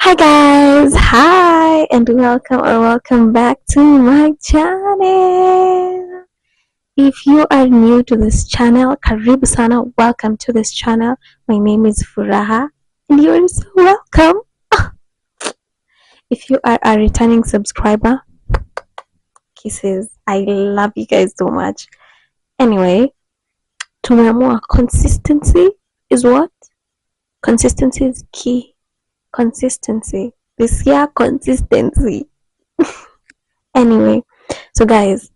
Hi guys, hi and welcome back to my channel. If you are new to this channel, karibu sana, welcome to this channel. My name is Furaha and you are so welcome. If you are a returning subscriber, kisses. I love you guys so much. Anyway, tumeamua consistency is what? Consistency is key. Consistency. This year, consistency. Anyway, so guys,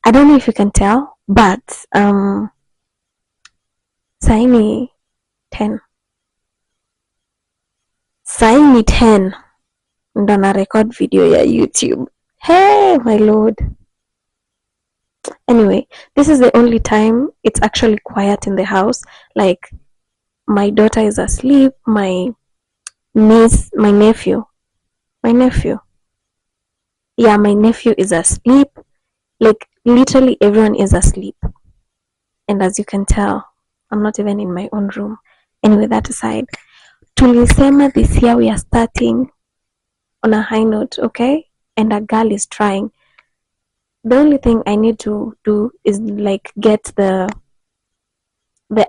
I don't know if you can tell, but saini 10 saini 10 ndo na record video ya YouTube. Hey my lord. Anyway, this is the only time it's actually quiet in the house. Like, my daughter is asleep, my niece, my nephew, yeah, my nephew is asleep. Like, literally everyone is asleep, and as you can tell, I'm not even in my own room. Anyway, that aside, tulisema this year we are starting on a high note, okay? And a girl is trying. The only thing I need to do is like get the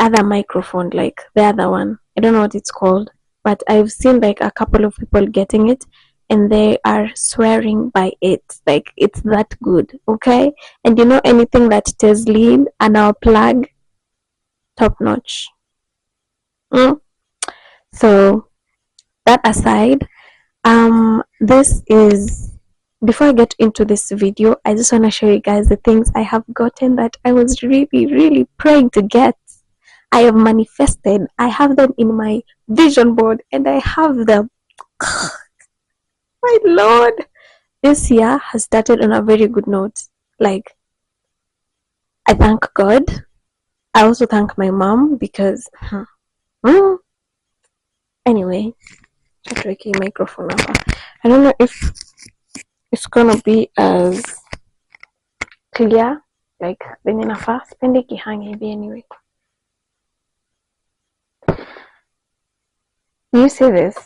other microphone, like the other one. I don't know what it's called, but I've seen like a couple of people getting it and they are swearing by it. Like, it's that good, okay? And you know, anything that is lean and I'll plug, top notch. So that aside, this is, before I get into this video, I just want to show you guys the things I have gotten that I was really praying to get. I have manifested. I have them in my vision board and I have them. My lord, this year has started on a very good note. Like, I thank God. I also thank my mom because anyway, tricky microphone hapa. I don't know if it's gonna be as clear like venye nafaa. Sipendi kihangi hivi. Anyway, you see this?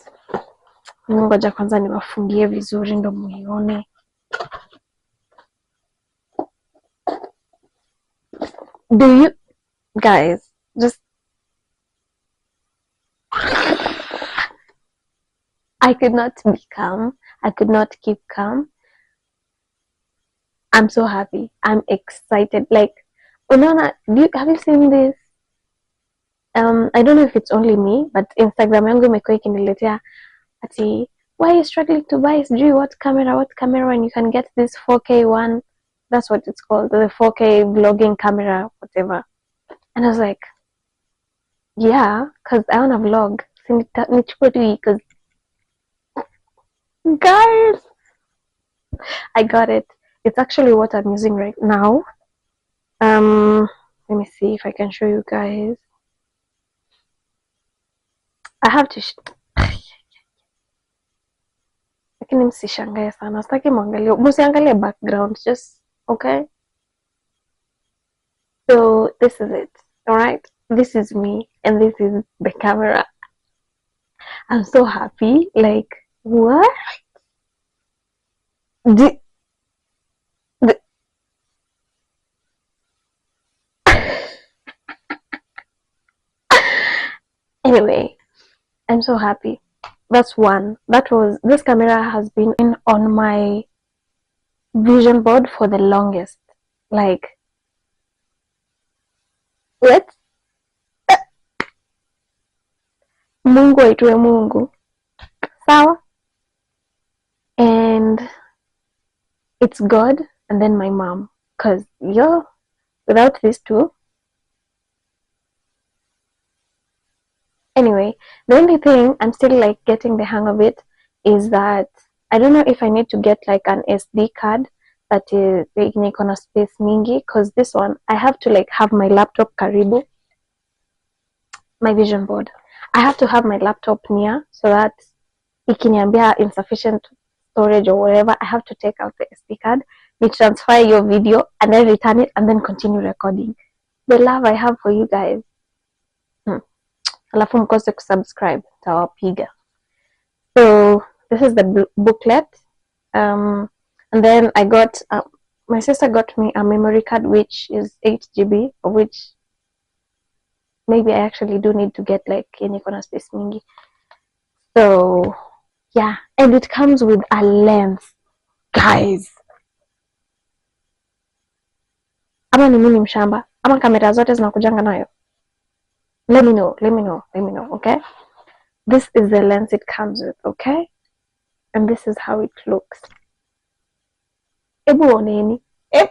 Ngoja kwanza niwafungie vizuri ndo muione. Do you guys just, I could not be calm. I could not keep calm. I'm so happy. I'm excited. Like, unaona, have you seen this? I don't know if it's only me, but Instagram yangu imekuwa ikiniletea ati, why are you struggling to buy what camera when you can get this 4K one? That's what it's called, the 4K vlogging camera, whatever. And I was like, yeah, because I want to vlog. Because guys, I got it. It's actually what I'm using right now. Let me see if I can show you guys. I have to lakini msishangae sana, sitaki muangalie, msiangalie background, just okay. So this is it, all right? This is me and this is the camera. I'm so happy. Like, what? Anyway, I'm so happy. That's one. This camera has been on my vision board for the longest. Like, let's Mungu aitwe Mungu. Sawa? And it's God and then my mom. Because without these two. Anyway, the only thing I'm still like getting the hang of it is that I don't know if I need to get like an SD card that is gonna space mingi, because this one I have to like have my laptop karibu my vision board. I have to have my laptop near so that ikiniambia insufficient storage or whatever, I have to take out the SD card, transfer your video and then return it and then continue recording. The love I have for you guys. Alafu mkose kusubscribe, tawapiga. So this is the booklet. And then I got my sister got me a memory card which is 8 GB, of which maybe I actually do need to get like any corner space mingi. So yeah, and it comes with a lens, guys. Ama ni mimi mshamba ama kamera zote zinakujanga nayo? Let me know, okay? This is the lens it comes with, okay? And this is how it looks. Ebu oneni. Eh.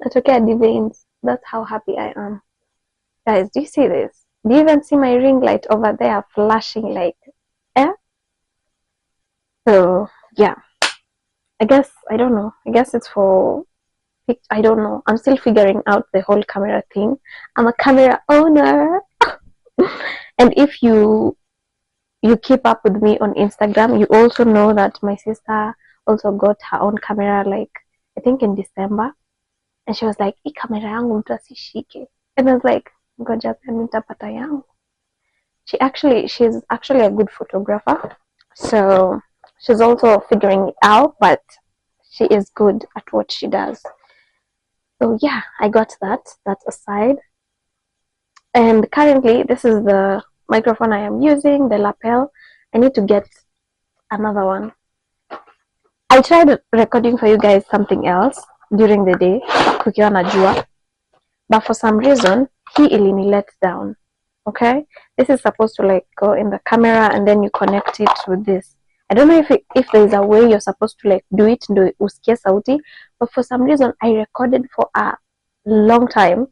Natokea veins. That's how happy I am. Guys, do you see this? Do you even see my ring light over there flashing like, eh? So, yeah. I guess, I don't know. I guess it's for, I don't know. I'm still figuring out the whole camera thing. I'm a camera owner. And if you keep up with me on Instagram, you also know that my sister also got her own camera, like, I think in December. And she was like, hii camera yangu mtu asishike. And I was like, ngoja pia nitapata yangu. She's actually a good photographer. So she's also figuring it out, but she is good at what she does. So yeah, I got that. That's aside. And currently, this is the microphone I am using, the lapel. I need to get another one. I tried recording for you guys something else during the day, kukiwa na jua, but for some reason, hii ilini let down. Okay, this is supposed to like go in the camera and then you connect it with this. I don't know if there is a way you're supposed to like do it ndo usikie sauti, but for some reason I recorded for a long time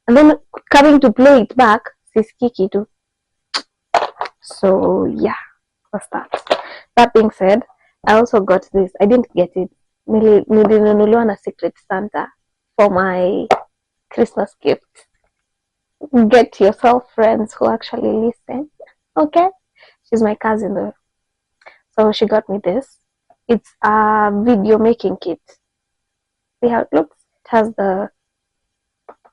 and then coming to play it back sisikii kitu. So yeah, that's that. That being said, I also got this. I didn't get it. Nilinunuliwa na Secret Santa for my Christmas gift. Get yourself friends who actually listen. Okay? She's my cousin though. So she got me this. It's a video making kit. See how it looks? It has the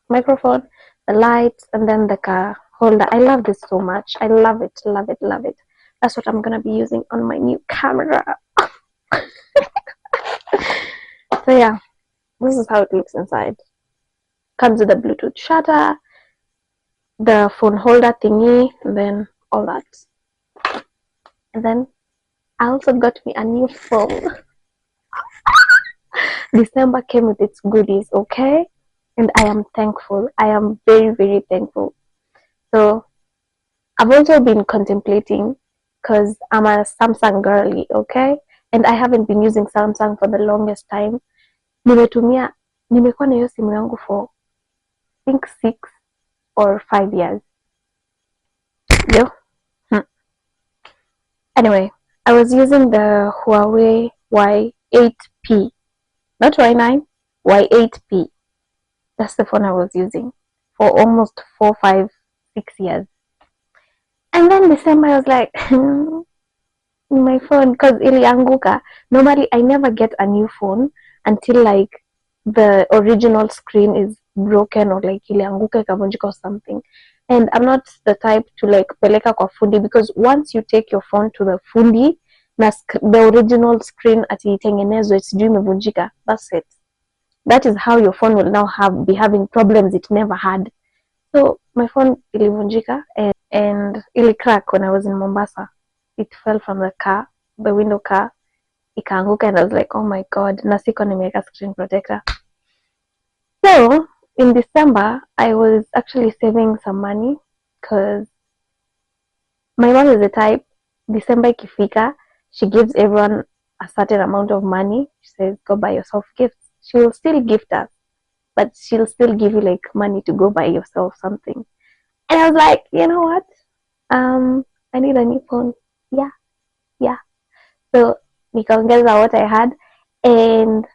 microphone, the lights, and then the car holder. I love this so much. I love it, love it, love it. That's what I'm gonna be using on my new camera. So yeah, this is how it looks inside. Comes with a Bluetooth shutter, the phone holder thingy, and then all that. And then I also got me a new phone. December came with its goodies, okay? And I am thankful. I am very, very thankful. So I've also been contemplating because I'm a Samsung girly, okay? And I haven't been using Samsung for the longest time. Nimekuwa na hiyo simu yangu for I think 6 or 5 years. Yo. Anyway, I was using the Huawei Y8P. Not Y9, Y8P. That's the phone I was using for almost 4, 5, 6 years. And then December I was like, my phone, because ilianguka. Normally I never get a new phone until like the original screen is broken or like ilianguka ikavunjika or something. And I'm not the type to like peleka kwa fundi, because once you take your phone to the fundi na the original screen ati itengenezwe sijui imevunjika, that's it. That is how your phone will now be having problems it never had. So my phone ilivunjika and ili crack when I was in Mombasa. It fell from the window car, ikaanguka, and I was like, oh my god, na siko nimeweka screen protector. So in December, I was actually saving some money because my mom is the type, December ikifika, she gives everyone a certain amount of money. She says, go buy yourself gifts. She will still gift us, but she'll still give you like money to go buy yourself something. And I was like, you know what? I need a new phone. Yeah. So nikaongeza what I had, and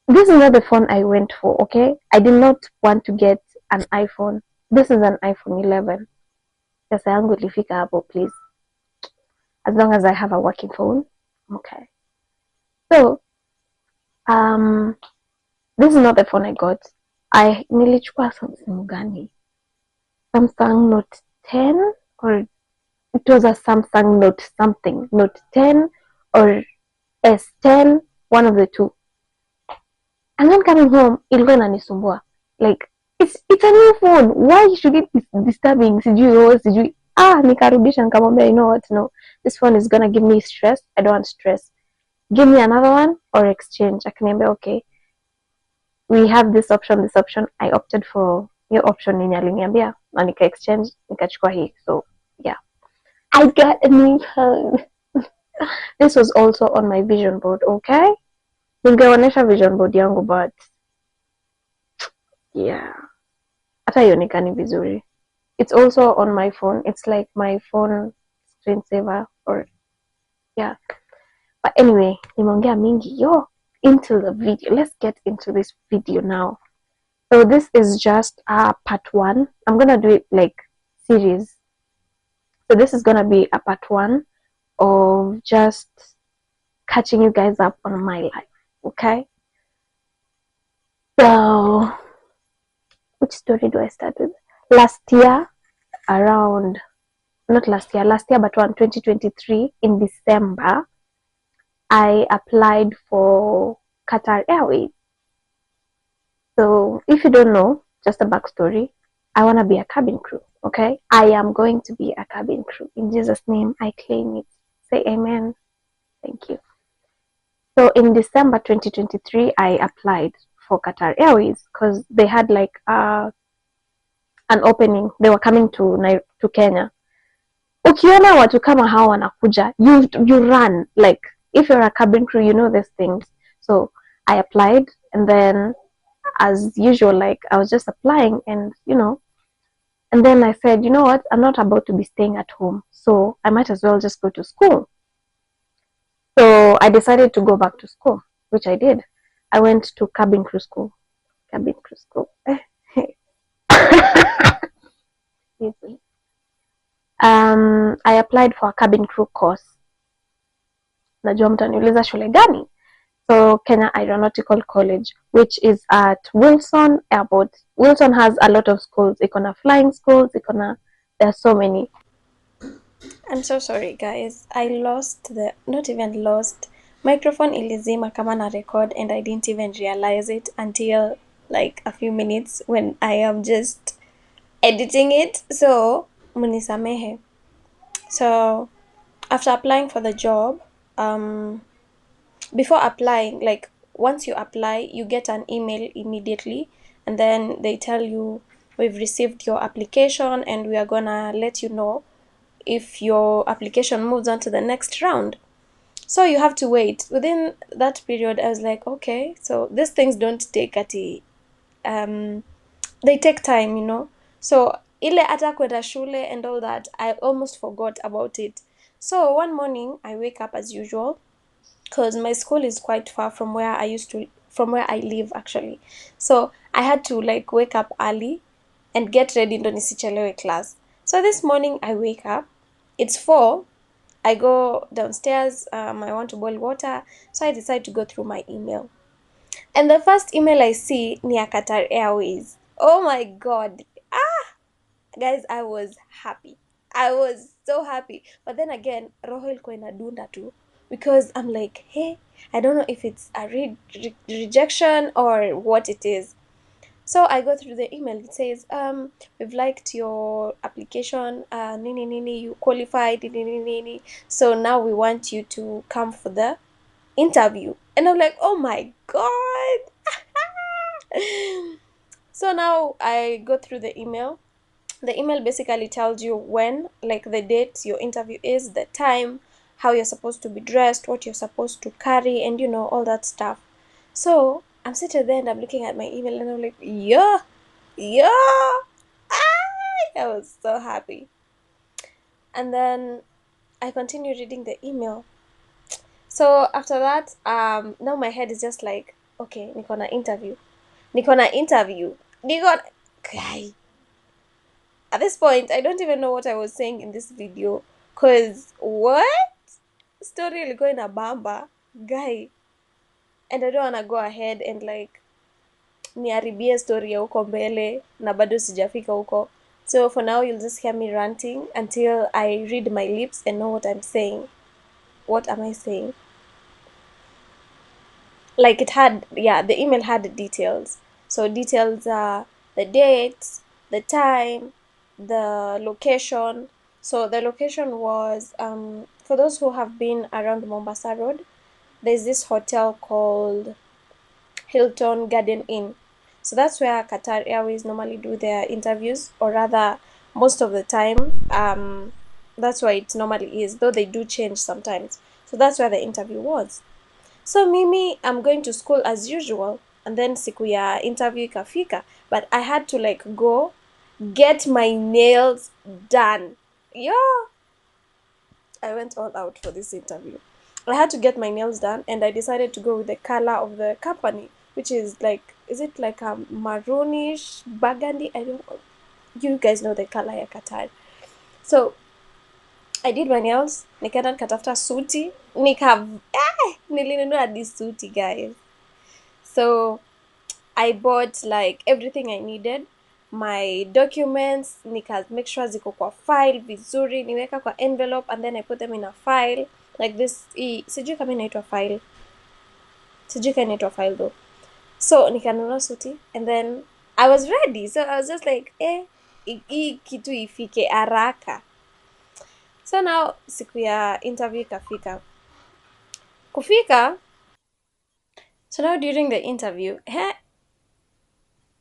this is not the phone I went for, okay? I did not want to get an iPhone. This is an iPhone 11. Pesa yangu ilifika hapo, please. As long as I have a working phone, okay. So, this is not the phone I got. Nilichukua simu gani? Samsung Note 10 or it was a Samsung Note something, Note 10 or S10, one of the two. And then coming home, ilikuwa inanisumbua. Like, it's a new phone. Why should it be disturbing? Sijui. Nikarudisha nikamwambia, you know what? No, this phone is gonna give me stress. I don't want stress. Give me another one or exchange. Akaniambia, okay, we have this option. I opted for your option yenye aliniambia na nika exchange, nikachukua hii. So, yeah. I got a new phone. This was also on my vision board, okay? Ningeonyesha vision board yangu, but yeah, hata ionekani vizuri. It's also on my phone. It's like my phone screensaver, or yeah. But anyway, nimeongea mingi. Into the video. Let's get into this video now. So this is just part 1. I'm gonna do it like series. So this is gonna be a part 1 of just catching you guys up on my life, okay? So which story do I start with? Last year, but 2023 in December, I applied for Qatar Airways. So if you don't know, just a backstory, I want to be a cabin crew, okay? I am going to be a cabin crew. In Jesus' name, I claim it. Say amen. Thank you. So in December 2023, I applied for Qatar Airways because they had like an opening. They were coming to Kenya. Ukiona watu kama hawa wanakuja, you run. Like, if you're a cabin crew, you know these things. So I applied, and then as usual, like, I was just applying, and and then I said, you know what, I'm not about to be staying at home, so I might as well just go to school. So I decided to go back to school, which I did. I went to cabin crew school. I applied for a cabin crew course. Najua mtaniuliza shule gani? So Kenya Aeronautical College, which is at Wilson Airport. Wilson has a lot of schools. Ikona flying schools, there are so many. I'm so sorry guys. Not even lost. Microphone ilizima kama na record, and I didn't even realize it until like a few minutes when I am just editing it. So munisamehe. So after applying for the job, before applying, like once you apply, you get an email immediately, and then they tell you, we've received your application and we are gonna let you know if your application moves on to the next round. So you have to wait. Within that period, I was like, okay, so these things don't take they take time. So ile ata kwenda shule and all that, I almost forgot about it. So one morning I wake up as usual, because my school is quite far from where I live actually. So I had to like wake up early and get ready ndo nisichelewe class. So this morning I wake up, it's 4, I go downstairs, I want to boil water, so I decide to go through my email. And the first email I see ni ya Qatar Airways. Oh my god. Guys, I was happy. I was so happy. But then again, roho ilikuwa inadunda tu, because I'm like, hey, I don't know if it's a rejection or what it is. So I go through the email. It says, we've liked your application, nini, you qualified, nini. So now we want you to come for the interview. And I'm like, oh my god. So now I go through the email. The email basically tells you when, like the date your interview is, the time, how you're supposed to be dressed, what you're supposed to carry, and all that stuff. So I'm sitting there and I'm looking at my email and I'm like, yeah. I was so happy. And then I continue reading the email. So after that, now my head is just like, okay, niko na interview. Guy. At this point, I don't even know what I was saying in this video, because what? Story ilikuwa ina bamba, guy. And I don't want to go ahead and like niharibie story ya huko mbele na bado sijafika huko. So for now, you'll just hear me ranting until I read my lips and know what I'm saying. What am I saying? Like it had, yeah, the email had the details. So details are the date, the time, the location. So the location was, for those who have been around Mombasa Road, there's this hotel called Hilton Garden Inn. So that's where Qatar Airways normally do their interviews, or rather, most of the time, that's where it normally is, though they do change sometimes. So that's where the interview was. So mimi, I'm going to school as usual, and then siku ya interview ikafika, but I had to like go get my nails done. Yo, I went all out for this interview. I had to get my nails done, and I decided to go with the color of the company, which is like, is it like a maroonish burgundy? I don't know. You guys know the color ya Qatar. So I did my nails, nikaenda nikatafuta suti, nilinunua hadi suti guys. So I bought like everything I needed, my documents, nika make sure ziko kwa file vizuri, niweka kwa envelope, and then I put them in a file like this. Sijui kama inaitwa file, sijui kama inaitwa file though. So nikanunua suti, and then I was ready. So I was just like, hii kitu ifike haraka. So now siku ya interview ikafika. Kufika, so now during the interview,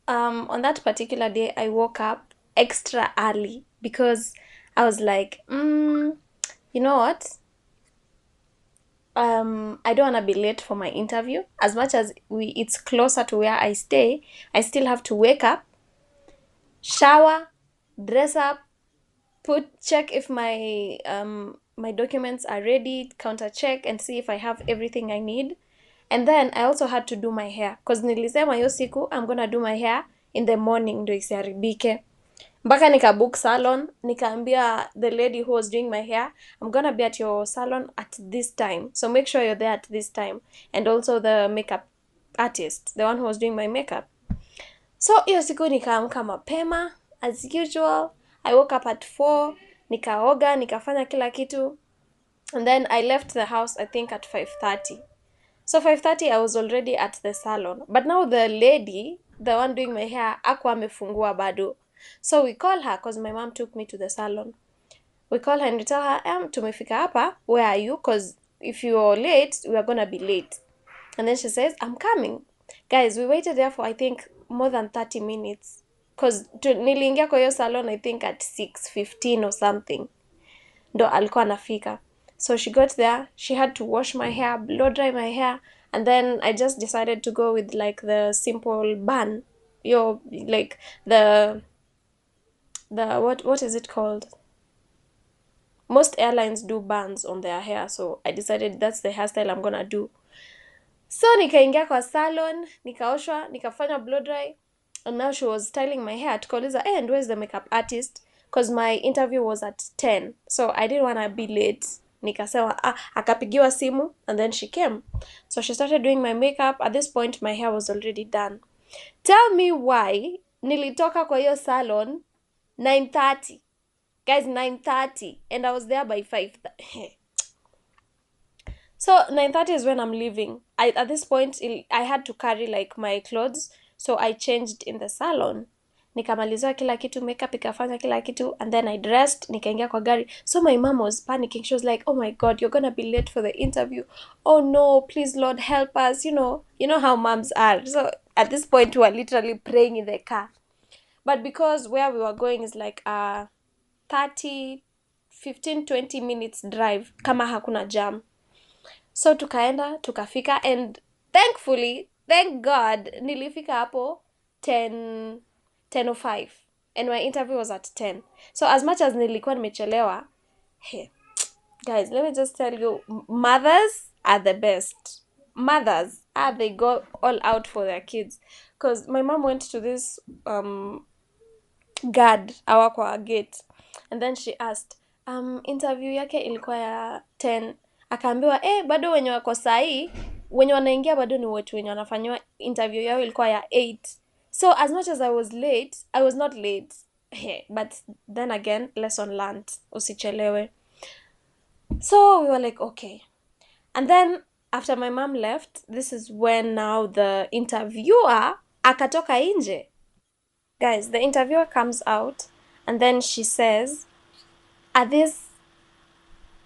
on that particular day I woke up extra early because I was like, you know what, I don't want to be late for my interview. As much as it's closer to where I stay, I still have to wake up, shower, dress up, check if my documents are ready, counter check and see if I have everything I need. And then I also had to do my hair because nilisema hiyo siku I'm gonna do my hair in the morning ndo isiharibike. Mpaka nikabook salon, nikaambia the lady who was doing my hair, I'm gonna be at your salon at this time, so make sure you're there at this time. And also the makeup artist, the one who was doing my makeup. So hiyo siku nikaamka mapema as usual. I woke up at 4, nikaoga, nikafanya kila kitu, and then I left the house I think at 5:30. So 5:30 I was already at the salon. But now the lady, the one doing my hair, hakuwa amefungua bado. So we call her because my mom took me to the salon. We call her and we tell her, tumefika hapa, where are you? Because if you're late, we are gonna be late. And then she says, I'm coming. Guys, we waited there for I think more than 30 minutes. Because niliingia kwa hiyo salon I think at 6:15 or something. Ndo alikuwa anafika. So she got there, she had to wash my hair, blow dry my hair, and then I just decided to go with like the simple bun. Like the what is it called? Most airlines do buns on their hair, so I decided that's the hairstyle I'm gonna do. So nikaingia kwa salon, nikaoshwa, nikafanya blow dry, and now she was styling my hair. Tukauliza, and where's the makeup artist? Because my interview was at 10, so I didn't want to be late. Nikasema, akapigiwa simu, and then she came. So she started doing my makeup. At this point, my hair was already done. Tell me why nilitoka kwa hiyo salon 9:30. Guys, 9:30, and I was there by 5. So 9:30 is when I'm leaving. At this point, I had to carry like my clothes, so I changed in the salon. Nikamalizwa kila kitu, makeup ikafanya kila kitu, and then I dressed, nikaingia kwa gari. So my mom was panicking. She was like, oh my god, you're gonna be late for the interview. Oh no, please Lord help us. You know how moms are. So at this point we were literally praying in the car. But because where we were going is like 15-20 minutes drive kama hakuna jam. So tukaenda, tukafika, and thankfully, thank God, nilifika hapo 10:05, and my interview was at 10. So as much as nilikuwa nimechelewa, hey, guys, let me just tell you, mothers are the best. Mothers, they go all out for their kids. Because my mom went to this guard our kwa gate, and then she asked, interview yake ilikuwa ya 10. Akaambiwa, bado wenye wako sahi, wenye wanaingia bado ni wetu wenye wanafanywa interview yao ilikuwa ya 8. So as much as I was late, I was not late. Hey, but then again, lesson learned, usichelewe. So we were like, okay. And then after my mom left, this is when now the interviewer akatoka nje. Guys, the interviewer comes out and then she says, are this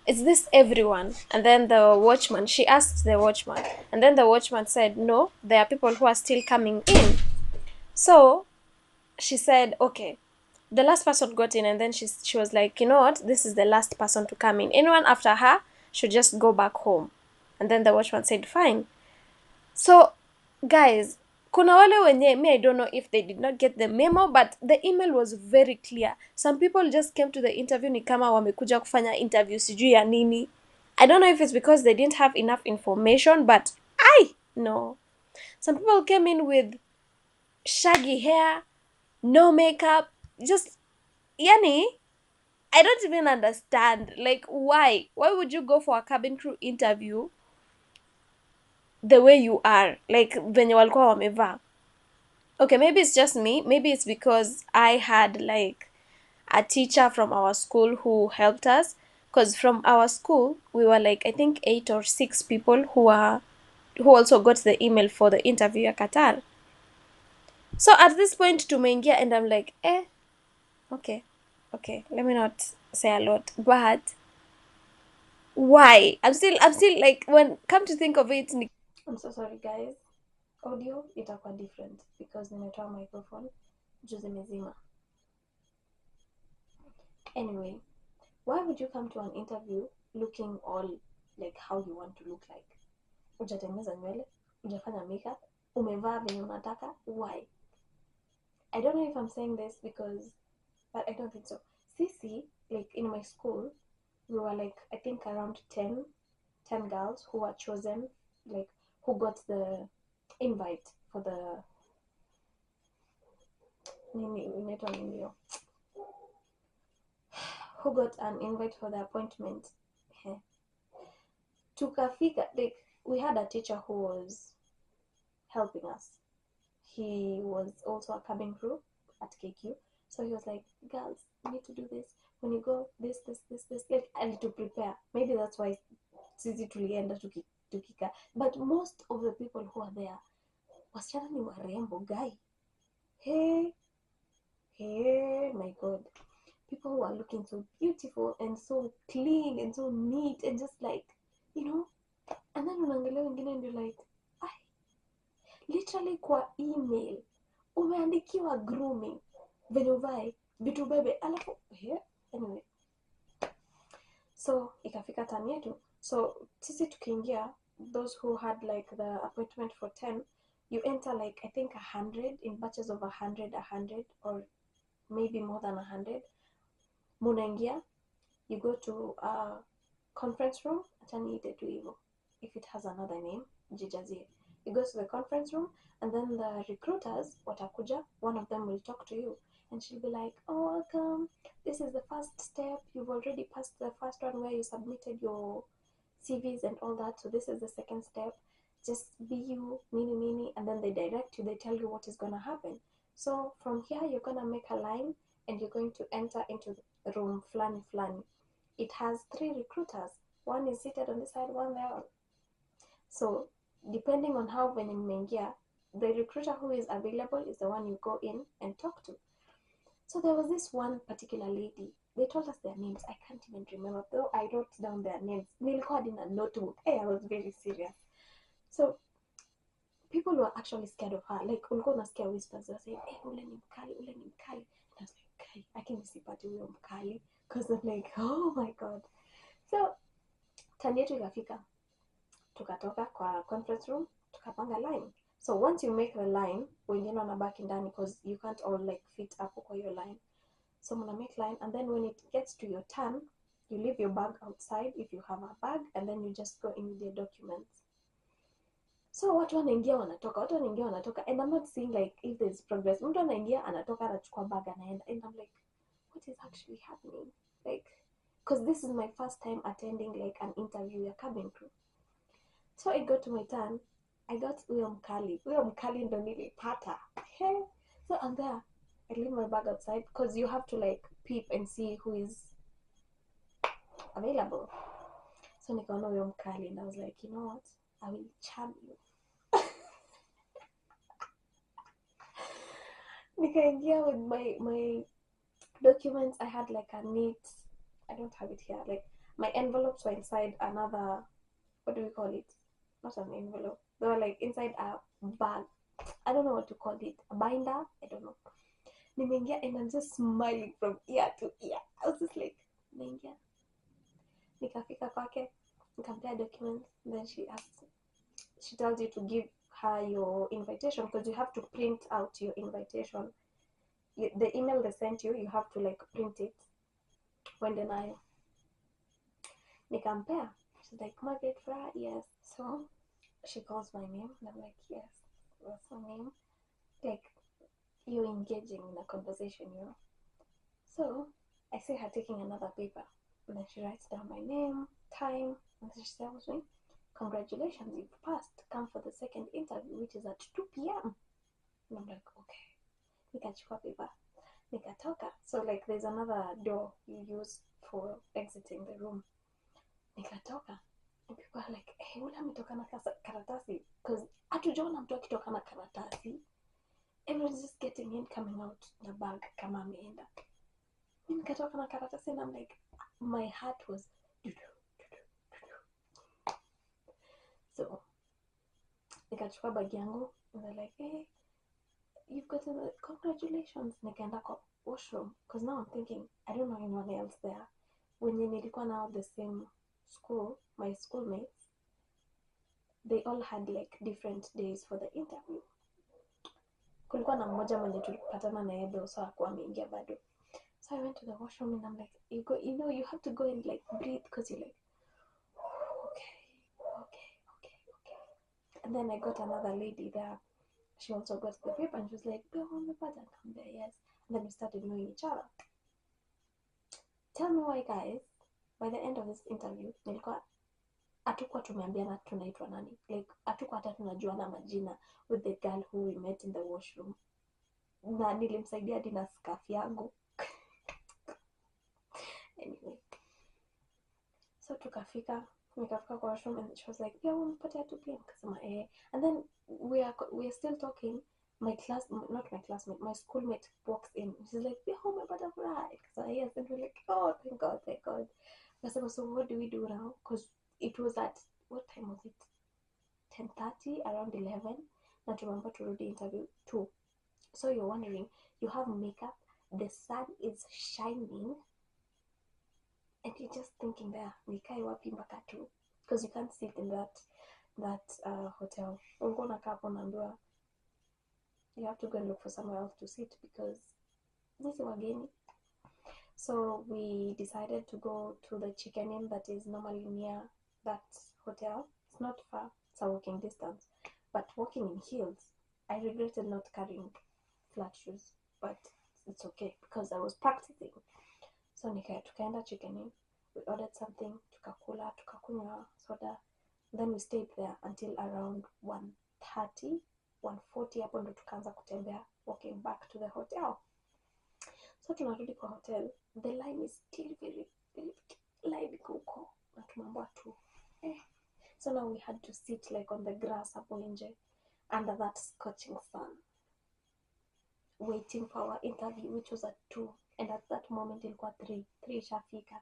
is this everyone? And then the watchman, she asked the watchman, and then the watchman said, no, there are people who are still coming in. So she said, okay, the last person got in, and then she was like, you know what, this is the last person to come in. Anyone after her should just go back home. And then the watchman said, fine. So guys, kuna wale wenye, me I don't know if they did not get the memo, but the email was very clear. Some people just came to the interview ni kama wamekuja kufanya interview sijui ya nini. I don't know if it's because they didn't have enough information, but no. Some people came in with shaggy hair, no makeup, just yani, I don't even understand. Like, why? Why would you go for a cabin crew interview the way you are? Like, venye walikuwa wamevaa. Okay, maybe it's just me. Maybe it's because I had like a teacher from our school who helped us. Because from our school, we were like, I think 8 or 6 people who also got the email for the interview at Qatar. So at this point, tumeingia, and I'm like, okay, let me not say a lot, but why? I'm still like, when come to think of it, I'm so sorry guys. Audio itakuwa different because nimetoa microphone juzi mezima. Anyway, why would you come to an interview looking all like how you want to look like? Ujatengeneza nywele, ujafanya makeup, umevaa venye unataka. Why? I don't know if I'm saying this because, but I don't think so. Sisi, like in my school, we were like, I think around 10 girls who were chosen, like who got the invite for the who got an invite for the appointment. Tukafika, like we had a teacher who was helping us. He was also a cabin crew at KQ. So he was like, girls, you need to do this. When you go, this, like, and to prepare. Maybe that's why sisi tulienda tukika. But most of the people who are there, wasichana ni warembo, guy. Hey, my God. People who are looking so beautiful and so clean and so neat and just like, you know. And then unaangalia wengine and you're like, literally kwa email umeandikiwa grooming venye uvae vitu bebe alafu anyway. So ikafika time yetu, so sisi tukiingia, those who had like the appointment for 10, you enter like I think 100 in batches of 100 or maybe more than 100. Munaingia, you go to a conference room, ataniite tu hivyo, if it has another name jijazie. You go to the conference room, and then the recruiters watakuja, one of them will talk to you, and she'll be like, oh, welcome, this is the first step, you've already passed the first one where you submitted your CVs and all that, so this is the second step, just be you, nini, and then they direct you, they tell you what is going to happen. So from here, you're going to make a line, and you're going to enter into the room flani. It has 3 recruiters. One is seated on this side, one there. So depending on how venye mmeingia, the recruiter who is available is the one you go in and talk to. So there was this one particular lady. They told us their names. I can't even remember, though I wrote down their names. Nilikuwa in a notebook. Hey, I was very serious. So people were actually scared of her. Like ulikuwa unasikia whispers. They were saying, hey, ule ni mkali. And I was like, okay, I can nisipati huyo mkali. Because I'm like, oh my God. So time yetu ikafika, tukatoka kwa conference room, tukapanga line. So once you make the line, wengine wanabaki ndani because you can't all like fit up kwa your line. So mna make line, and then when it gets to your turn, you leave your bag outside if you have a bag, and then you just go in with your documents. So watu wanaingia wanatoka, and I'm not seeing like if there's progress. Mtu anaingia anatoka, anachukua bag anaenda, and I'm like, what is actually happening? Like, because this is my first time attending like an interview ya cabin crew. So I got to my turn, I got huyo mkali ndo nilipata. So I'm there, I leave my bag outside because you have to like peep and see who is available. So nikaona huyo mkali and I was like, you know what, I will charm you. Nikaingia with my documents. I had like a neat, I don't have it here, like my envelopes were inside another, what do we call it, not an envelope, they were like inside a bag, I don't know what to call it, a binder, I don't know. Nimeingia and I'm just smiling from ear to ear. I was just like, nimeingia, nikafika kwake, nikampea documents, then she tells you to give her your invitation because you have to print out your invitation. The email they sent you, you have to like print it. Wende nayo, nikampea. She's like, Margaret Fra, yes. So she calls my name and I'm like, yes, what's her name? Like, you're engaging in a conversation, you know. So I see her taking another paper and then she writes down my name, time, and then she tells me, congratulations, you've passed, come for the second interview, which is at 2 p.m. And I'm like, okay. Nikachukua paper, nikatoka. So like there's another door you use for exiting the room. Nikatoka and people are like, hey, ule ametoka na karatasi, because hatujaona mtu akitoka na karatasi. Everyone's just getting in, coming out na bag kama ameenda. Mimi nikatoka na karatasi and I'm like, my heart was so nikachukua bag yangu and they're like, hey, you've gotten the congratulations. Nikaenda kwa washroom because now I'm thinking I don't know anyone else there. Wenye nilikuwa nao the same school, my schoolmates, they all had like different days for the interview. Kulikuwa na mmoja mwenye tulipatana na yeye so hakuwa ameingia bado. So I went to the washroom and I'm like, you have to go and like breathe because you're like, okay. And then I got another lady there. She also got the paper and she was like, go on the button, come there, yes. And then we started knowing each other. Tell me why, guys, by the end of this interview, nilikuwa hatukuwa tumeambiana tunaitwa nani. Like, hatukuwa hata tunajuana majina with the girl who we met in the washroom. Na nilimsaidia hadi na scarf yangu. Anyway. So nikafika kwa washroom and she was like, yeah, umpate at 2 p.m. Kasema, eh. And then we are still talking. My schoolmate walks in. She's like, yeah, my butterfly. So yes, and we're like, oh, thank God. I said, so what do we do now? Because it was at, what time was it? 10:30, around 11. Na tumemba turudi interview 2. So you're wondering, you have makeup, the sun is shining, and you're just thinking there, nikae wapi mpaka 2? Because you can't sit in that hotel. Ulikuwa unakaa hapo unaambiwa you have to go and look for somewhere else to sit because this is wageni. So we decided to go to the Chicken Inn that is normally near that hotel. It's not far, it's a walking distance, but walking in heels, I regretted not carrying flat shoes, but it's okay because I was practicing. So tukaenda Chicken Inn, we ordered something, tukakula, tukakunywa soda, then we stayed there until around 1:30, 1:40, hapo ndo tukaanza kutembea, walking back to the hotel. So tunarudi kwa hotel, the line is still very line huko na tumeambiwa tu so now we had to sit like on the grass hapo nje under that scorching sun waiting for our interview, which was at 2, and at that moment ilikuwa 3 ishafika.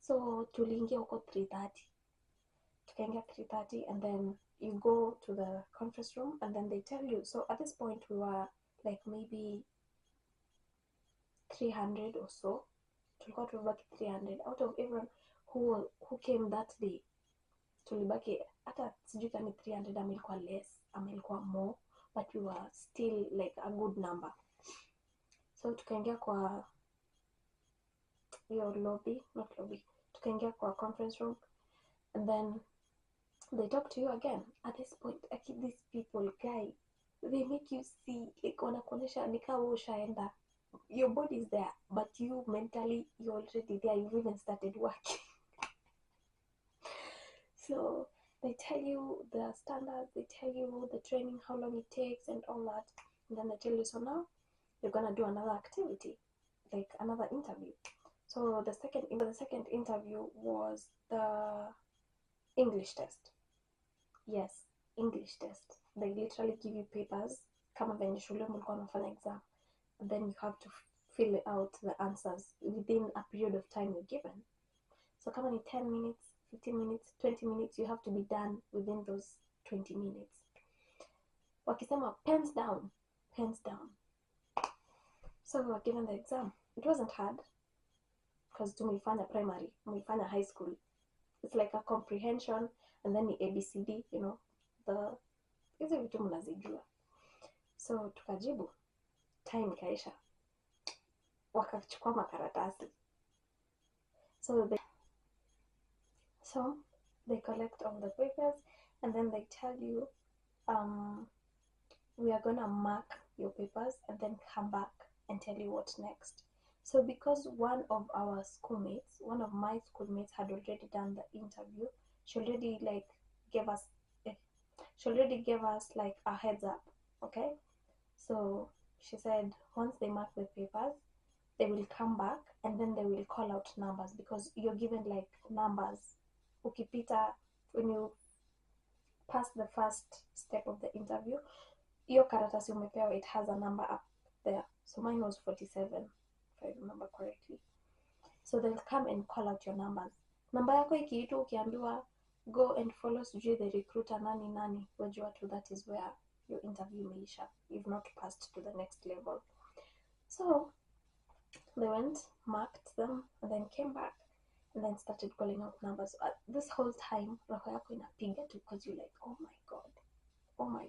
So tuliingia huko 3:30, tukaingia 3:30 and then you go to the conference room and then they tell you. So at this point we were like maybe 300 or so. Tulikuwa tumebaki 300 out of everyone who came that day. Tulibaki hata sijui kama 300 ama ilikuwa less ama ilikuwa more, but we were still like a good number. So tukaingia kwa your tukaingia kwa conference room and then they talk to you again. At this point, these people, guy, they make you see like wanakuonyesha nika ushaenda, your body is there but you mentally you're already there, you've even started working. So they tell you the standards, they tell you the training, how long it takes and all that, and then they tell you, so now you're gonna do another activity, like another interview. So the second interview was the English test. Yes, English test. They literally give you papers kama venye shule mlikuwa unafanya exam. And then you have to fill out the answers within a period of time you're given. So kama ni 10 minutes, 15 minutes, 20 minutes, you have to be done within those 20 minutes. Wakisema pens down, pens down. So we were given the exam. It wasn't hard because tumeifanya primary, tumeifanya high school. It's like a comprehension and then the ABCD, you know, hizi vitu mnazijua. So tukajibu, time ikaisha, wakachukua makaratasi. So they collect all the papers and then they tell you, we are gonna mark your papers and then come back and tell you what next. So because one of my schoolmates had already done the interview, she already gave us like a heads up, okay? So she said once they mark the papers, they will come back and then they will call out numbers, because you're given like numbers. Ukipita, when you pass the first step of the interview, hiyo karatasi umepewa, it has a number up there. So mine was 47, if I remember correctly. So they'll come and call out your numbers. Namba yako ikiitwa, ukiambiwa go and follow sijui the recruiter nani, wajua tu that is where your interview imeisha. You've not passed to the next level. So they went, marked them, and then came back and then started calling out numbers. This whole time roho yako inapiga tu, because you're like, oh my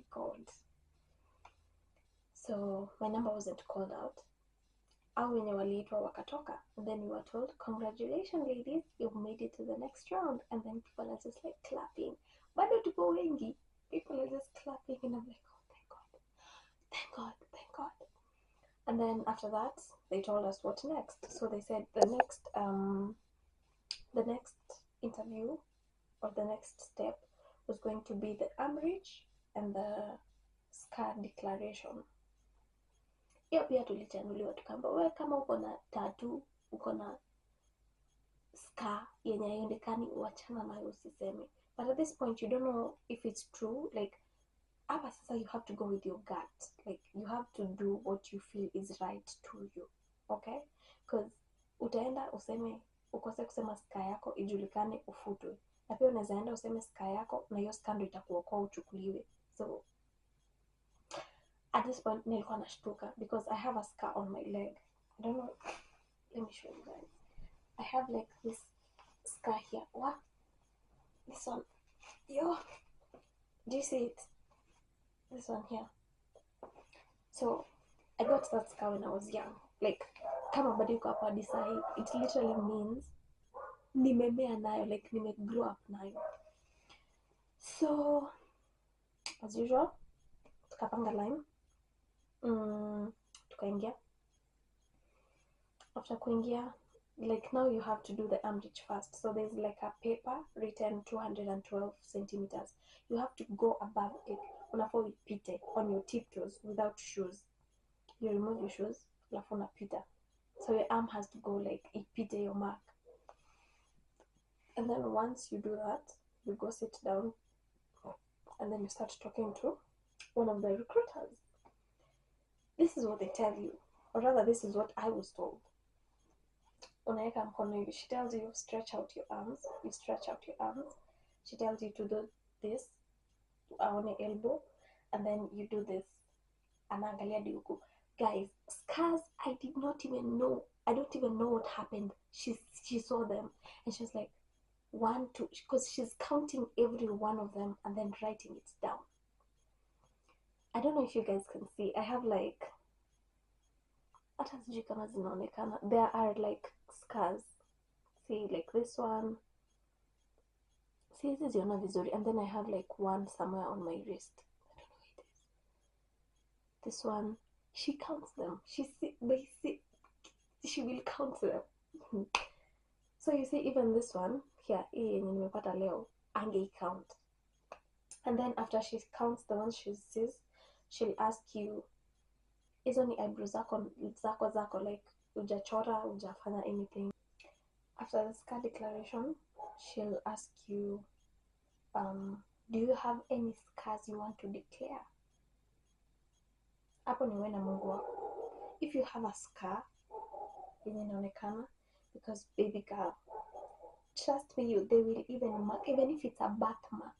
god. So my number wasn't called out. Au wenye waliitwa wakatoka, and then you were told, congratulations ladies, you've made it to the next round. And then people are just like clapping. Bado tuko wengi. People are just clapping and I'm like, oh thank god. And then after that they told us what next. So they said the next interview, or the next step, was going to be the AMRICH and the SCAR declaration. Hiyo pia tulichanuliwa, tukaamba wewe kama uko na tattoo, uko na scar yenye haionekani, uachana nayo, usiseme. But at this point you don't know if it's true. Like hapa sasa you have to go with your gut. Like you have to do what you feel is right to you, okay? Because utaenda useme, ukose kusema scar yako ijulikane, ufutwe. Na pia unaweza enda useme scar yako na hiyo scar ndio itakuokoa uchukuliwe. So at this point nilikuwa nashtuka, because I have a scar on my leg. I don't know, let me show you guys. I have like this scar here. What? This one. Yo, do you see it? This one here. So I got that scar when I was young. Like kama bado iko hapo hadi sahi, it literally means nimemea nayo, like nime grow up nayo. So as usual, tukapanga line, tukaingia. After kuingia, like now you have to do the AMRICH first. So there's like a paper written 212 centimeters. You have to go above it. Unafaa uipite on your tiptoes without shoes. You remove your shoes, alafu unapita. So your arm has to go like ipite your mark. And then once you do that, you go sit down and then you start talking to one of the recruiters. This is what they tell you, or rather this is what I was told. Unaeka mkono hivi, she tells you stretch out your arms. You stretch out your arms. She tells you to do this on your elbow, and then you do this. Anaangalia hadi huku. Guys, scars, I did not even know. I don't even know what happened. She saw them and she was like 1, 2, because she's counting every one of them and then writing it down. I don't know if you guys can see. I have like, hata sijui kama zinaonekana. There are like scars. See, like this one. See, hizi ziona vizuri. And then I have like one somewhere on my wrist. I don't know where it is. This one. She counts them. She will count them. So you see, even this one here, hii yenye nimepata leo, angei count. And then after she counts the ones she sees, she'll ask you, hizo ni eyebrows zako like hujachora, hujafanya anything. After the scar declaration, she'll ask you, do you have any scars you want to declare? Hapo ni wewe na Mungu wako. If you have a scar yenye inaonekana, because baby girl, trust me, they will even mark, even if it's a birthmark,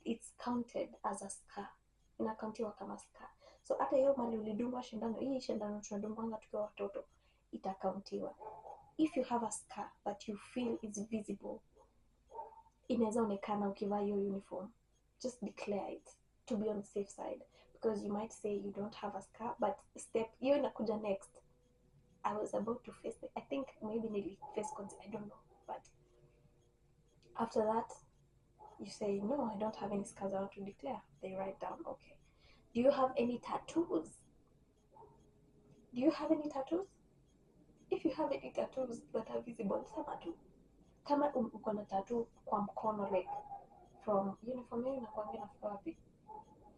it's counted as a scar, inacountiwa kama scar. So hata hiyo mali ulidungwa shindano, hii shindano tunadungwanga tukiwa watoto, itacountiwa. If you have a scar that you feel is visible, inaweza onekana ukivaa hiyo uniform, just declare it to be on the safe side, because you might say you don't have a scar, but step hiyo inakuja next. I was about to face it. I think maybe nearly face consent, I don't know, but after that you say, no, I don't have any scars I want to declare. They write down, okay, do you have any tattoos? Do you have any tattoos? If you have any tattoos that are visible, sema tu. Kama uko na tattoo kwa mkono, like from uniform hiyo inakuanga inafika wapi,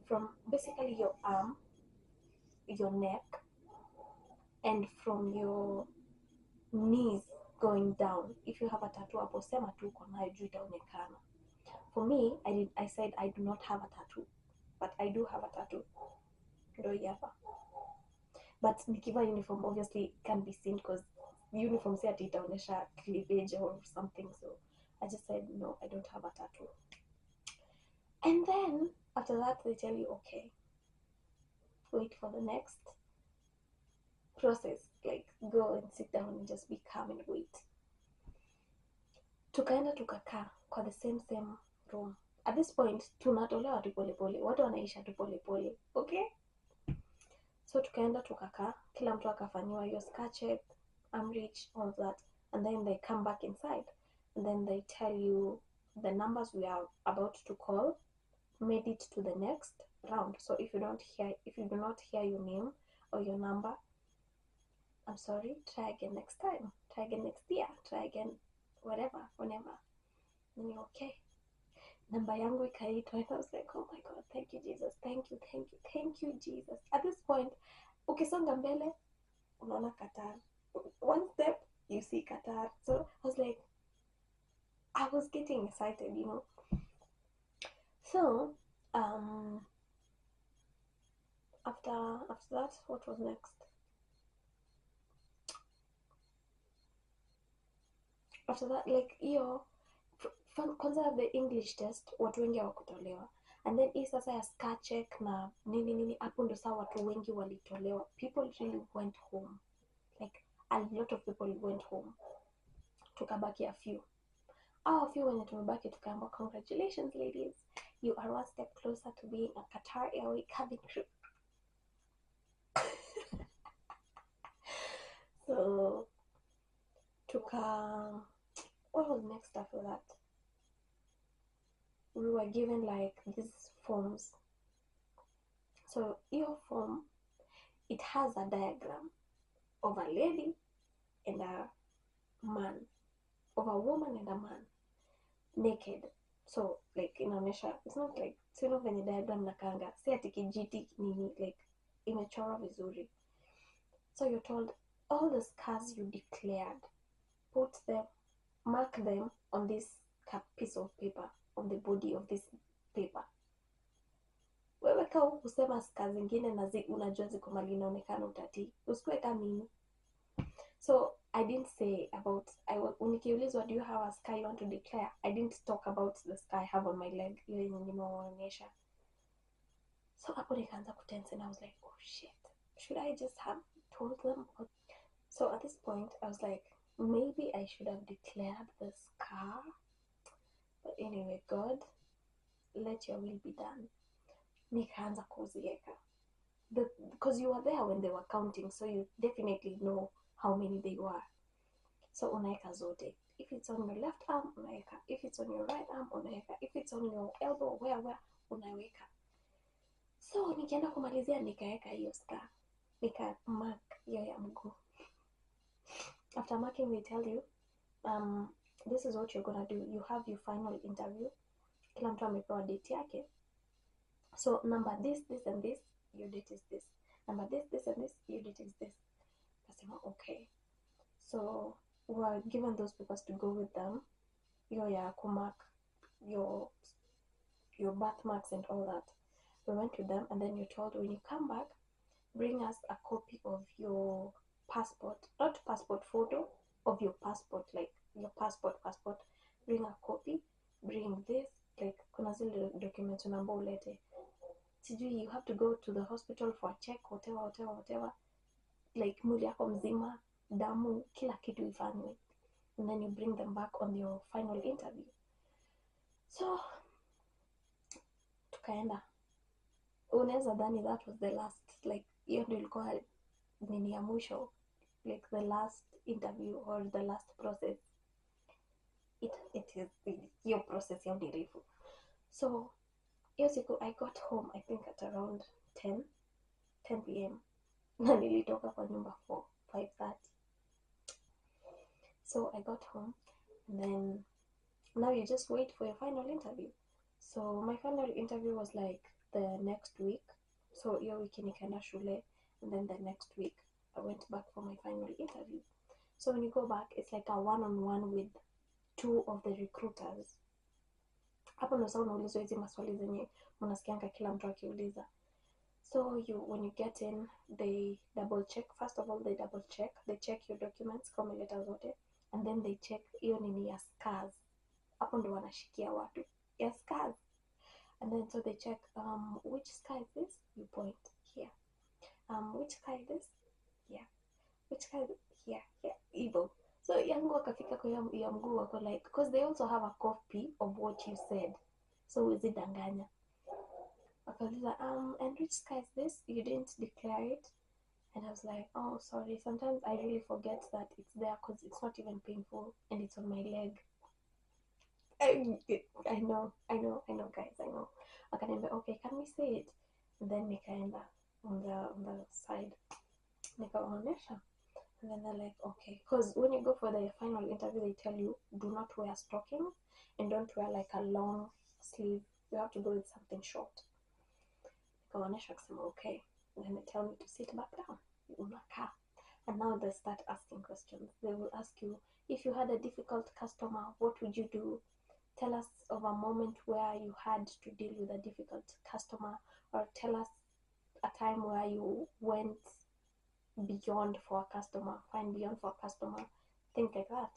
from basically your arm, your neck, and from your knees going down. If you have a tattoo hapo, sema tu uko nayo juu itaonekana. For me, I said I do not have a tattoo, but I do have a tattoo. Ndo hapa. But nikivaa uniform obviously can be seen, because uniform si ati itaonyesha cleavage or something. So I just said, no, I don't have a tattoo. And then after that they tell you, okay, wait for the next process, like go and sit down and just be calm and wait. Tukaenda tukakaa kwa the same room. At this point tunatolewa tu polepole, watu wanaisha tu polepole, okay? So tukaenda tukakaa, kila mtu akafanyiwa hiyo scar check, I'm rich, all that, and then they come back inside, and then they tell you the numbers we are about to call made it to the next round. So if you do not hear your name or your number, I'm sorry, try again next time, try again next year, try again whatever, whenever. And you're okay. Namba yangu ikaitwa, and I was like, oh my God, thank you Jesus, thank you Jesus. At this point, ukisonga mbele unaona Qatar, one step you see Qatar. So I was like, I was getting excited, you know. So after that, what was next? After that, like hiyo kwanza the English test watu wengi hawakutolewa, and then hii sasa ya scar check na nini hapo ndo saa watu wengi walitolewa. People really went home, like a lot of people went home. Tukabaki a few. A few wenye tumebaki tukaambiwa, congratulations ladies, you are one step closer to being a Qatar Airways cabin crew. So what was next after that? We were given like these forms. So your form, it has a diagram of a lady and a man, of a woman and a man naked. So like inaonyesha, it's not like sio venye diagram na kanga, si ati kijiti nini, like imechorwa vizuri. So you're told all the scars you declared, mark them on this piece of paper, on the body of this paper. Wewe kama kusema scars zingine na unajua ziko mali inaonekana utati, usikue kama mimi. So I didn't say about, unikiulizwa do you have a scar you want to declare, I didn't talk about the scar I have on my leg, hiyo yenye nimeonyesha. So hapo nikaanza kutense and I was like, oh shit, should I just have told them? So at this point I was like, maybe I should have declared the scar, but anyway, God, let your will be done. Nikaanza kuzieka, because you were there when they were counting, so you definitely know how many they were. So unaeka zote, if it's on your left arm unaeka, if it's on your right arm unaeka, if it's on your elbow, where unaweka. So nikienda kumalizia nikaeka hiyo scar, nika mark hiyo ya mguu. After marking they tell you, this is what you're gonna do. You have your final interview, kila mtu amepewa date yake. So number this and this, your date is this. number this and this, your date is this. Kasema okay. So we were given those papers to go with them. Your kumark, your birth marks and all that. We went with them, and then you're told when you come back, bring us a copy of your passport, not passport photo, of your passport, like your passport. Bring a copy, bring this, like kuna zile documents unaambia ulete. Sijui you have to go to the hospital for a check, whatever. Like mwili yako mzima, damu, kila kitu ifanywe. And then you bring them back on your final interview. So tukaenda. Unaweza dhani that was the last, like hiyo ndio ilikuwa nini ya mwisho, like the last interview or the last process. It is your process ya ni refu. So hiyo siku I got home I think at around 10 p.m. na nilitoka kwa nyumba for 5:30. So I got home, and then now you just wait for your final interview. So my final interview was like the next week. So hiyo wiki nikaenda shule, and then the next week I went back for my final interview. So when you go back, it's like a one-on-one with 2 of the recruiters. Hapo ndo sasa unaulizwa hizi maswali zenye unasikianga kila mtu akiuliza. So when you get in, they double check. First of all, they check your documents kama letter zote, and then they check hiyo nini ya scars. Hapo ndo wanashikia watu ya scars. And then so they check which scar is this, you point here. Which scar is this, yeah. Which scar is here, evil. So yangu wakafika kwa ya mguu wako like, because they also have a copy of what you said, so uzidanganya. Wakauliza and which scar is this, you didn't declare it. And I was like, oh sorry, sometimes I really forget that it's there because it's not even painful and it's on my leg. I know guys, I know. Akaniambia okay, can we say it? And then nikaenda on the side nikawaonyesha, and then they're like okay, because when you go for the final interview they tell you do not wear stockings and don't wear like a long sleeve, you have to go with something short. Nikawaonyesha kusema okay, and then they tell me to sit back down, unakaa. And now they start asking questions. They will ask you, if you had a difficult customer, what would you do? Tell us of a moment where you had to deal with a difficult customer, or tell us a time where you went beyond for a customer, things like that.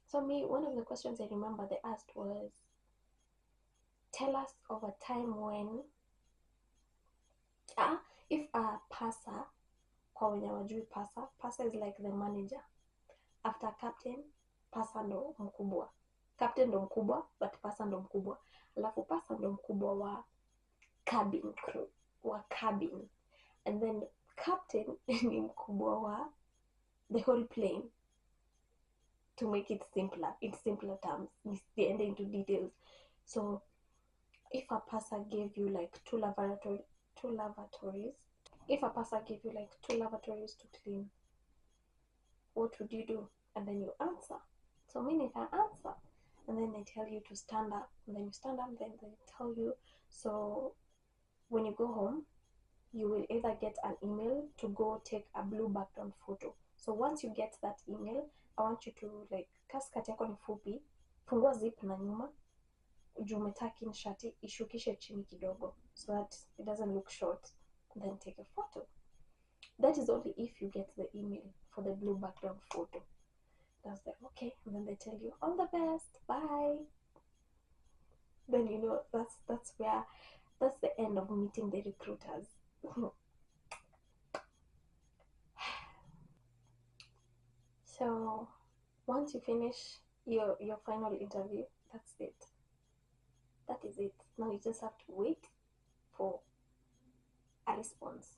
So me, one of the questions I remember they asked was, tell us of a time when, if a pasa, kwa wenye wajui pasa is like the manager. After captain, pasa ndo mkubwa. Captain ndo mkubwa, but pasa ndo mkubwa. Alafu pasa ndo mkubwa wa cabin crew, wa cabin. And then captain ni mkubwa wa the whole plane. To make it simpler, in simpler terms, and into details. So if a pasa gave you like two lavatories, if a pasa gave you like 2 lavatories to clean, what would you do? And then you answer. So me if I answer, and then they tell you to stand up, and then you stand up, then they tell you, so when you go home you will either get an email to go take a blue background photo. So once you get that email, I want you to like, kaskati yako ni fupi, fungua zip na nyuma, juu umetaki shati ishukishe chini kidogo so that it doesn't look short, then take a photo. That is only if you get the email for the blue background photo. That's like okay, and then they tell you all the best, bye. Then you know that's the end of meeting the recruiters. So once you finish your final interview, that's it. That is it. Now you just have to wait for a response.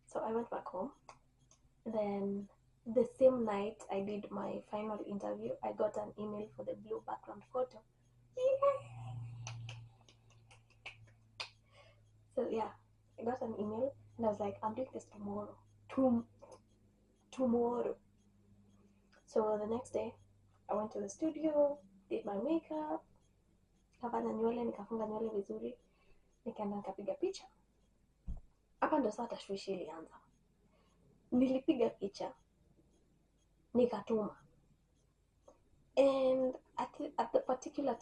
So I went back home. Then the same night I did my final interview, I got an email for the blue background photo. Yay! So yeah, I got an email and I was like, I'm doing this tomorrow. Tomorrow. So the next day, I went to the studio, did my makeup, kafanya nywele, nikafunga nywele vizuri, nikaenda nikapiga picha. Hapa ndo saa tashwishi ilianza. Nilipiga picha nikatuma, and at that particular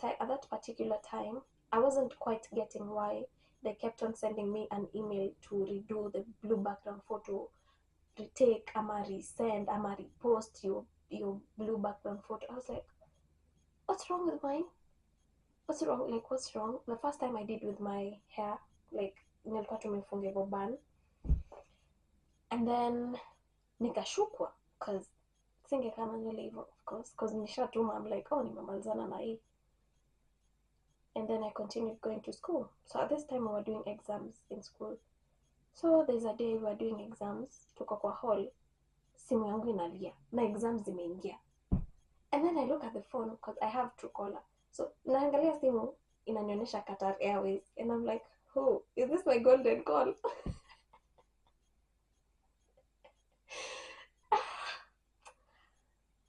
time I wasn't quite getting why they kept on sending me an email to redo the blue background photo, retake ama resend ama repost your blue background photo. I was like, what's wrong with mine? What's wrong? Like, what's wrong? The first time I did with my hair, like nilikuwa tumefunga hivyo bun, and then nikashukwa cause singekana nywele hivyo, of course, cause nishatuma. I'm like, oh, nimemalizana na hii. And then I continued going to school. So at this time we were doing exams in school. So there's a day we were doing exams, tuko kwa hall, simu yangu inalia na exams zimeingia. And then I look at the phone because I have Truecaller. So naangalia simu inanionyesha Qatar Airways, and I'm like, who is this? My golden call.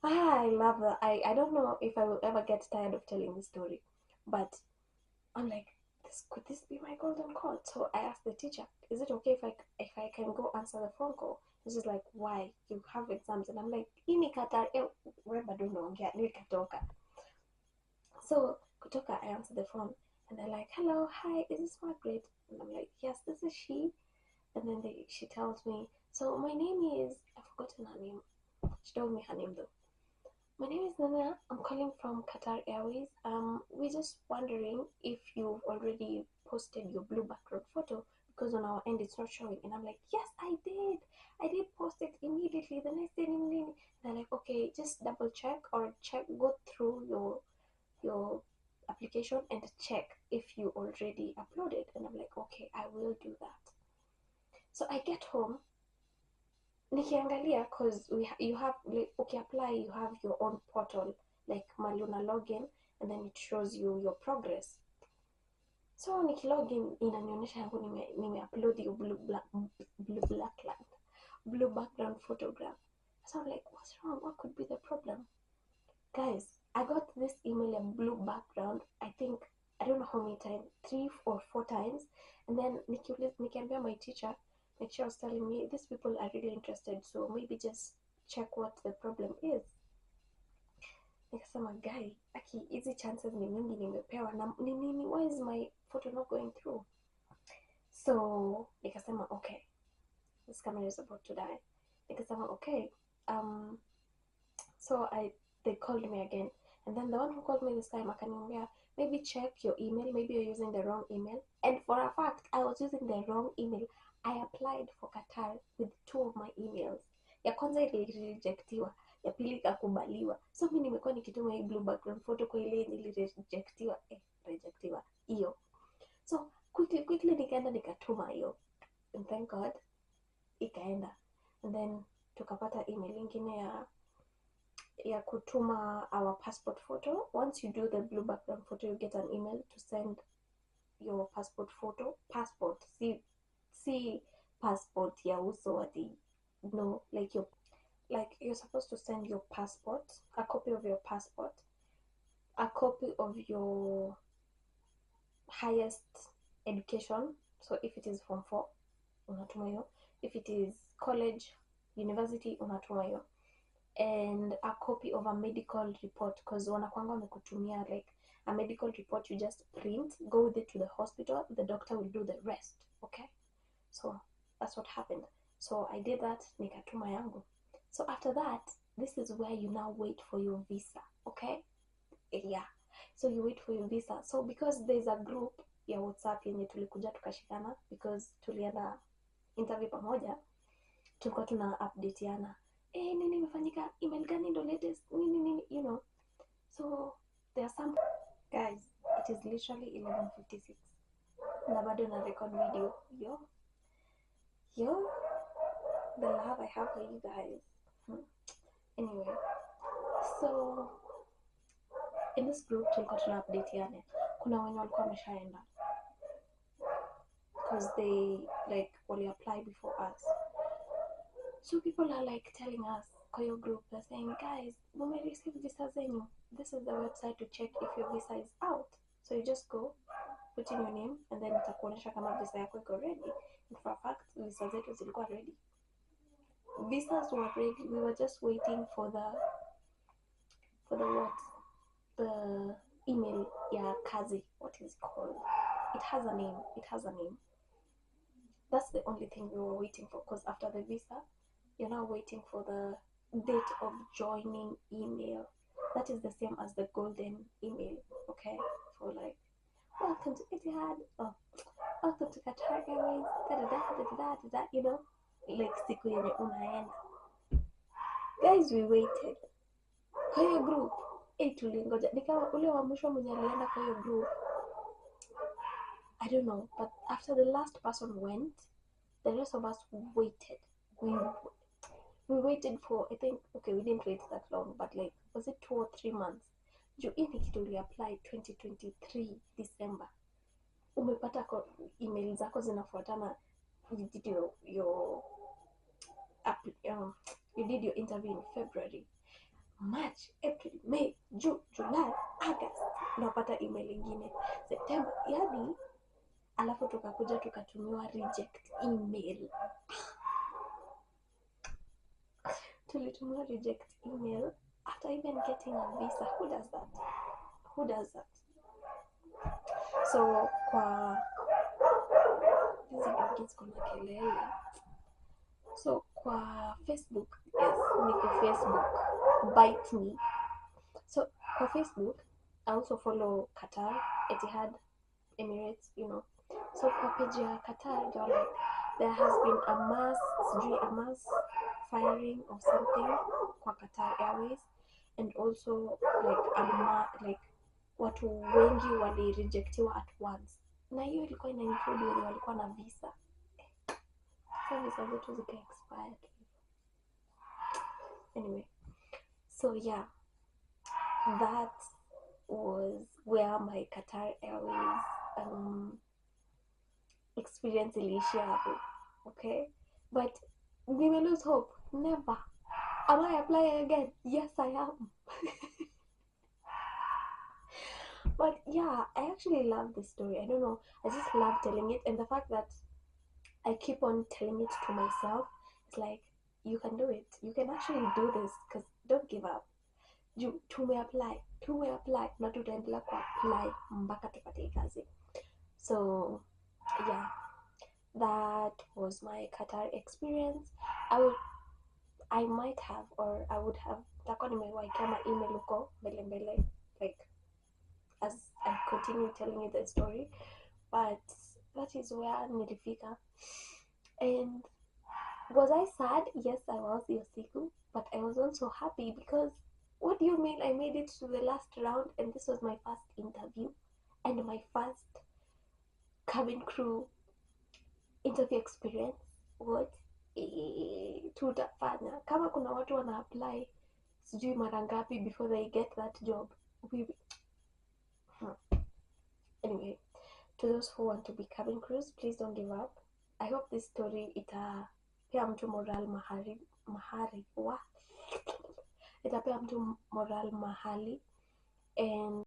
I love that. I don't know if I will ever get tired of telling this story, but I'm like, could this be my golden call? So I asked the teacher, is it okay if I can go answer the phone call? And she's like, why? You have exams. And I'm like, ini Qatar bado naongea nikatoka. So kutoka, I answered the phone, and they're like, hello, hi, is this Margaret? And I'm like, yes, this is she. And then she tells me, so my name is, I've forgotten her name. She told me her name though. My name is Nana. I'm calling from Qatar Airways. We're just wondering if you've already posted your blue background photo, because on our end it's not showing. And I'm like, yes, I did. I did post it immediately the next day. And they're like, okay, just double check or go through your application and check if you already uploaded. And I'm like, okay, I will do that. So I get home, nikiangalia, cause you have, like, apply, you have your own portal, like Maluna login, and then it shows you your progress. So nikilogin inanionyesha yangu nime-upload your blue background photograph. So I'm like, what's wrong? What could be the problem? Guys, I got this email, a blue background, I think, I don't know how many times, 3 or 4 times. And then nikiambia my teacher, my teacher was telling me, these people are really interested, so maybe just check what the problem is. Nikasema, guy, aki hizi chances ni mingi nimepewa na nini, why is my photo not going through? So nikasema, okay, this camera is about to die. Nikasema, okay, so they called me again, and then the one who called me this time akaniambia, maybe check your email, maybe you're using the wrong email. And for a fact I was using the wrong email. I applied for Qatar with 2 of my emails. Ya kwanza ilirejectiwa, ya pili ikakubaliwa. So mimi nimekuwa nikituma hii blue background photo kwa ile ilirejectiwa, rejectiwa hiyo. So quickly nikaenda nikatuma hiyo, and thank God ikaenda. And then tukapata email ingine ya kutuma our passport photo. Once you do the blue background photo, you get an email to send your passport photo. Passport, see passport ya uso ati, no, like you're supposed to send your passport, a copy of your passport, a copy of your highest education. So if it is Form 4, unatuma hiyo. If it is college, university, unatuma hiyo. And a copy of a medical report, because wanakwanga wamekutumia like a medical report, you just print, go with it to the hospital, the doctor will do the rest. Okay, so that's what happened. So I did that, nikatuma yangu. So after that, this is where you now wait for your visa. Okay, yeah, so you wait for your visa. So because there's a group ya WhatsApp yenye tulikuja tukashikana, because tulienda interview pamoja, tulikuwa tuna updateana, nini imefanyika, email gani ndo latest, nini, you know. So there are some, guys, it is literally 11:56 na bado na record video. Yo, the love I have for you guys. Anyway, so in this group tulikuwa tuna updateana. Kuna wenye walikuwa wameshaenda because they like wali apply before us. So people are like telling us, kwa your group, they're saying, guys, mume receive visa zenyu. This is the website to check if your visa is out. So you just go, put in your name and then itakuonyesha kama visa yako iko ready. And for a fact visa zetu zilikuwa ready, visas were ready. We were just waiting for the what, the email ya kazi, what is it called, it has a name. That's the only thing we were waiting for, because after the visa you're now waiting for the date of joining email. That is the same as the golden email, okay, for like welcome to Etihad, oh, welcome to Qatar Airways, da da da da da da da, you know, like siku yenye unaenda. Guys, we waited kwa hiyo group, tulingoja. Nikawa ule wa mwisho mwenye alienda kwa hiyo group, I don't know, but after the last person went, the rest of us waited. We waited for, I think, okay, we didn't wait that long, but like, was it 2 or 3 months? Juu hii kitu uliapply 2023 December, umepata email zako zinafuatana. You did your you did your interview in February, March, April, May, June, July, August, unapata email ingine September, yani alafu tukakuja tukatumiwa reject email. Tulitumiwa reject email after even getting a visa. Who does that? So kwa hizi doggies kuna kelele. So kwa Facebook, yes, niko Facebook, bite me. So kwa Facebook I also follow Qatar, Etihad, Emirates, you know. So kwa page ya Qatar, like, there has been a mass firing of something kwa Qatar Airways, and also like watu wengi walirejectiwa at once, na hiyo ilikuwa ina include wenye walikuwa na visa. So visa zetu zika expired. Anyway, so yeah, that was where my Qatar Airways experience iliishia hapo, okay? But we may lose hope. Never. Am I applying again? Yes, I am. But yeah, I actually love this story. I don't know, I just love telling it, and the fact that I keep on telling it to myself, it's like, you can do it, you can actually do this, because don't give up. You apply na tutaendelea kuapply mpaka tupate kazi. So yeah, that was my Qatar experience. I might have, or I would have, takuwa nimewaikia ma email huko mbele, like as I continue telling you the story. But that is where nilifika. And was I sad? Yes, I was, Yosiku, but I was also happy, because what do you mean I made it to the last round, and this was my first interview and my first cabin crew interview experience. What tutafanya kama kuna watu wana apply sijui mara ngapi before they get that job. Anyway, to those who want to be cabin crews, please don't give up. I hope this story itapea mtu itapea mtu moral mahali, and